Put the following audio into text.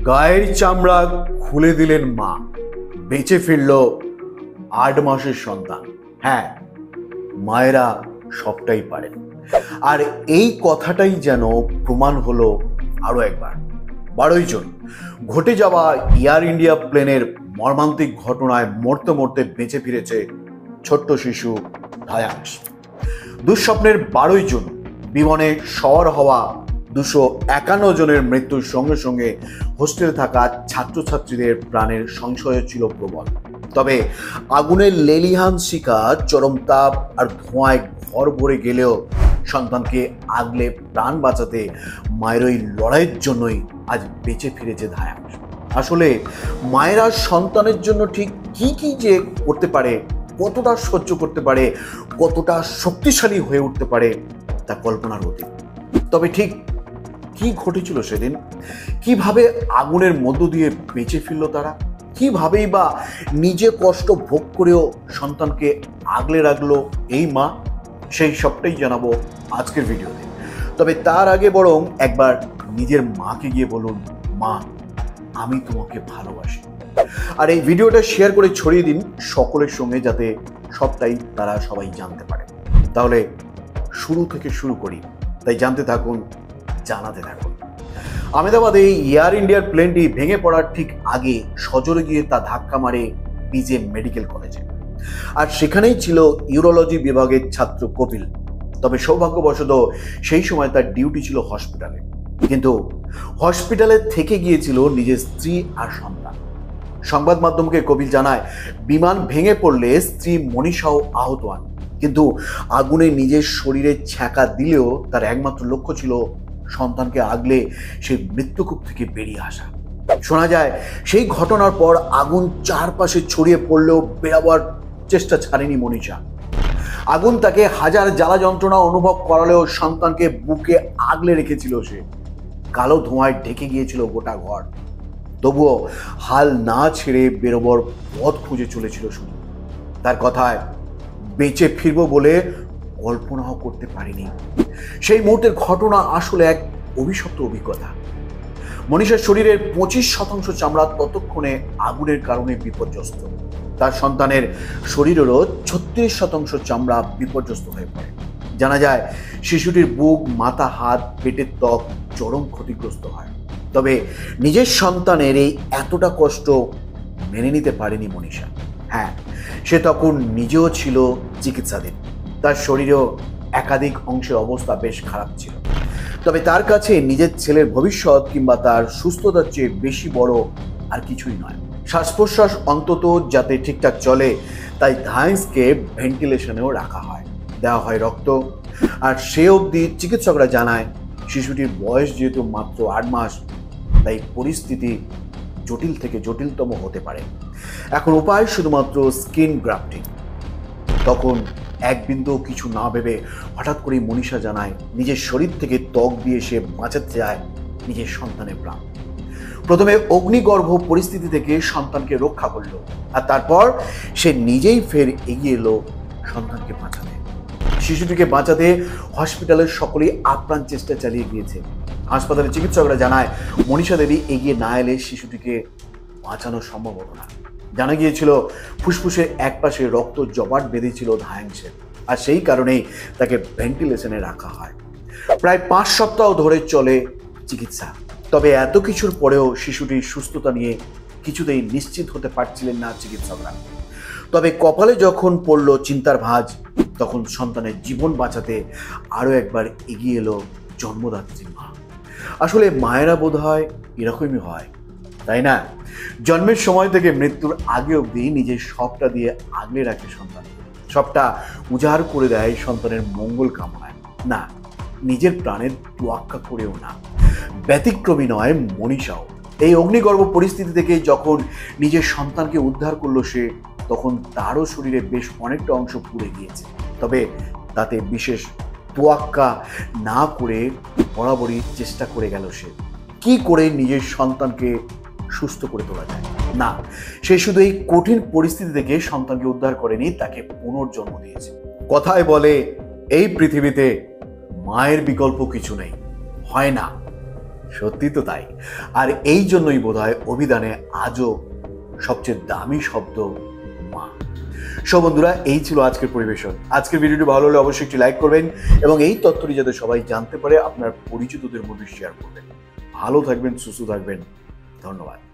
গায়ের চামড়া খুলে দিলেন মা, বেঁচে ফিরল ৮ মাসের সন্তান। হ্যাঁ, মায়েরা সবটাই পারেন। আর এই কথাটাই যেন প্রমাণ হলো আরো একবার। 12ই জুন ঘটে যাওয়া এয়ার ইন্ডিয়া প্লেনের মর্মান্তিক ঘটনায় মরতে মরতে বেঁচে ফিরেছে ছোট্ট শিশু ধায়াংশ। দুঃস্বপ্নের 12ই জুন বিমানে সওয়ার হওয়া 251 জনের মৃত্যুর সঙ্গে সঙ্গে হোস্টেলে থাকা ছাত্রছাত্রীদের প্রাণের সংশয় ছিল প্রবল। তবে আগুনের লেলিহান শিখা, চরম তাপ আর ধোঁয়ায় ঘর ভরে গেলেও সন্তানকে আগলে প্রাণ বাঁচাতে মায়ের ওই লড়াইয়ের জন্যই আজ বেঁচে ফিরেছে ধায়াংশ। আসলে মায়েরা সন্তানের জন্য ঠিক কি কি যে করতে পারে, কতটা সহ্য করতে পারে, কতটা শক্তিশালী হয়ে উঠতে পারে, তা কল্পনার অতীত। তবে ঠিক কি ঘটেছিল সেদিন? কিভাবে আগুনের মধ্য দিয়ে বেঁচে ফিরল তারা? কিভাবেই বা নিজে কষ্ট ভোগ করেও সন্তানকে আগলে রাখলো এই মা? সেই সবটাই জানাবো আজকের ভিডিওতে। তবে তার আগে বরং একবার নিজের মাকে গিয়ে বলুন, মা, আমি তোমাকে ভালোবাসি। আর এই ভিডিওটা শেয়ার করে ছড়িয়ে দিন সকলের সঙ্গে, যাতে সবটাই তারা সবাই জানতে পারে। তাহলে শুরু থেকে শুরু করি, তাই জানতে থাকুন, জানাতে থাকুন। আহমেদাবাদে এয়ার ইন্ডিয়ার প্লেনটি ভেঙে পড়ার ঠিক আগে সজোরে গিয়ে তা ধাক্কা মারে পিজে মেডিকেল কলেজে। আর সেখানেই ছিল ইউরোলজি বিভাগের ছাত্র কপিল। তবে সৌভাগ্যবশত সেই সময় তার ডিউটি ছিল হসপিটালে, কিন্তু হসপিটালে থেকে গিয়েছিল নিজের স্ত্রী আর সন্তান। সংবাদ মাধ্যমকে কপিল জানায়, বিমান ভেঙে পড়লে স্ত্রী মনীষাও আহত হন, কিন্তু আগুনে নিজের শরীরে ছ্যাঁকা দিলেও তার একমাত্র লক্ষ্য ছিল সন্তানকে আগলে সেই মৃত্যুকূপ থেকে বেরিয়ে আসা। শোনা যায়, সেই ঘটনার পর আগুন চারপাশে ছড়িয়ে পড়লেও বেরাবার চেষ্টা ছাড়েনি মনীষা। আগুন তাকে হাজার জ্বালা যন্ত্রণা অনুভব করালেও সন্তানকে বুকে আগলে রেখেছিল সে। কালো ধোঁয়ায় ঢেকে গিয়েছিল গোটা ঘর, তবুও হাল না ছেড়ে বেরোবার পথ খুঁজে চলেছিল শুধু। তার কথায়, বেঁচে ফিরবো বলে কল্পনাও করতে পারিনি। সেই মুহূর্তের ঘটনা আসলে এক অভিশপ্ত অভিজ্ঞতা। মনীষার শরীরের 25% চামড়া ততক্ষণে আগুনের কারণে বিপর্যস্ত। তার সন্তানের শরীরেরও 36% চামড়া বিপর্যস্ত হয়ে পড়ে। জানা যায়, শিশুটির বুক, মাথা, হাত, পেটের ত্বক চরম ক্ষতিগ্রস্ত হয়। তবে নিজের সন্তানের এই এতটা কষ্ট মেনে নিতে পারেনি মনীষা। হ্যাঁ, সে তখন নিজেও ছিল চিকিৎসাধীন। তার শরীরেও একাধিক অংশের অবস্থা বেশ খারাপ ছিল। তবে তার কাছে নিজের ছেলের ভবিষ্যৎ কিংবা তার সুস্থতার চেয়ে বেশি বড় আর কিছুই নয়। শ্বাস প্রশ্বাস অন্তত যাতে ঠিকঠাক চলে, তাই ধায়াংশকে ভেন্টিলেশনেও রাখা হয়, দেওয়া হয় রক্ত। আর সে অবধি চিকিৎসকরা জানায়, শিশুটির বয়স যেহেতু মাত্র 8 মাস, তাই পরিস্থিতি জটিল থেকে জটিলতম হতে পারে। এখন উপায় শুধুমাত্র স্কিন গ্রাফটিং। তখন এক বিন্দু কিছু না ভেবে হঠাৎ করেই মনীষা জানায়, নিজের শরীর থেকে ত্বক দিয়ে সে বাঁচাতে চায় নিজের সন্তানের প্রাণ। প্রথমে অগ্নিগর্ভ পরিস্থিতি থেকে সন্তানকে রক্ষা করল, আর তারপর সে নিজেই ফের এগিয়ে এলো সন্তানকে বাঁচাতে। শিশুটিকে বাঁচাতে হসপিটালের সকলেই আপ্রাণ চেষ্টা চালিয়ে গিয়েছে। হাসপাতালের চিকিৎসকরা জানায়, মনীষা দেবী এগিয়ে না এলে শিশুটিকে বাঁচানো সম্ভব হতো না। জানা গিয়েছিল, ফুসফুসের একপাশে রক্ত জমাট বেঁধেছিল ধায়াংশের, আর সেই কারণেই তাকে ভেন্টিলেশনে রাখা হয়। প্রায় 5 সপ্তাহ ধরে চলে চিকিৎসা। তবে এত কিছুর পরেও শিশুটির সুস্থতা নিয়ে কিছুতেই নিশ্চিত হতে পারছিলেন না চিকিৎসকরা। তবে কপালে যখন পড়ল চিন্তার ভাঁজ, তখন সন্তানের জীবন বাঁচাতে আরও একবার এগিয়ে এলো জন্মদাত্রী মা। আসলে মায়েরা বোধহয় এরকমই হয়, তাই না? জন্মের সময় থেকে মৃত্যুর আগে অবধি নিজের সবটা দিয়ে আগলে রাখে সন্তান, সবটা উজাড় করে দেয় সন্তানের মঙ্গল কামনায়। না, নিজের প্রাণের তোয়াক্কা করেও না। ব্যতিক্রমী নয় মনীষাও। এই অগ্নিগর্ভ পরিস্থিতি থেকে যখন নিজের সন্তানকে উদ্ধার করলো সে, তখন তারও শরীরে বেশ অনেকটা অংশ পুড়ে গিয়েছে। তবে তাতে বিশেষ তোয়াক্কা না করে বরাবরই চেষ্টা করে গেল সে, কি করে নিজের সন্তানকে সুস্থ করে তোলা যায়। না, সে শুধু এই কঠিন পরিস্থিতি থেকে সন্তানকে উদ্ধার করেনি, তাকে পুনর্জন্ম দিয়েছে। কথায় বলে, এই পৃথিবীতে মায়ের বিকল্প কিছু নেই, হয় না। সত্যি তো তাই। আর এই জন্যই বোধহয় অভিধানে আজও সবচেয়ে দামি শব্দ মা। সো বন্ধুরা, এই ছিল আজকের পরিবেশন। আজকের ভিডিওটি ভালো হলে অবশ্যই একটি লাইক করবেন এবং এই তথ্যটি যাতে সবাই জানতে পারে আপনার পরিচিতদের মধ্যে শেয়ার করবেন। ভালো থাকবেন, সুস্থ থাকবেন। ধন্যবাদ।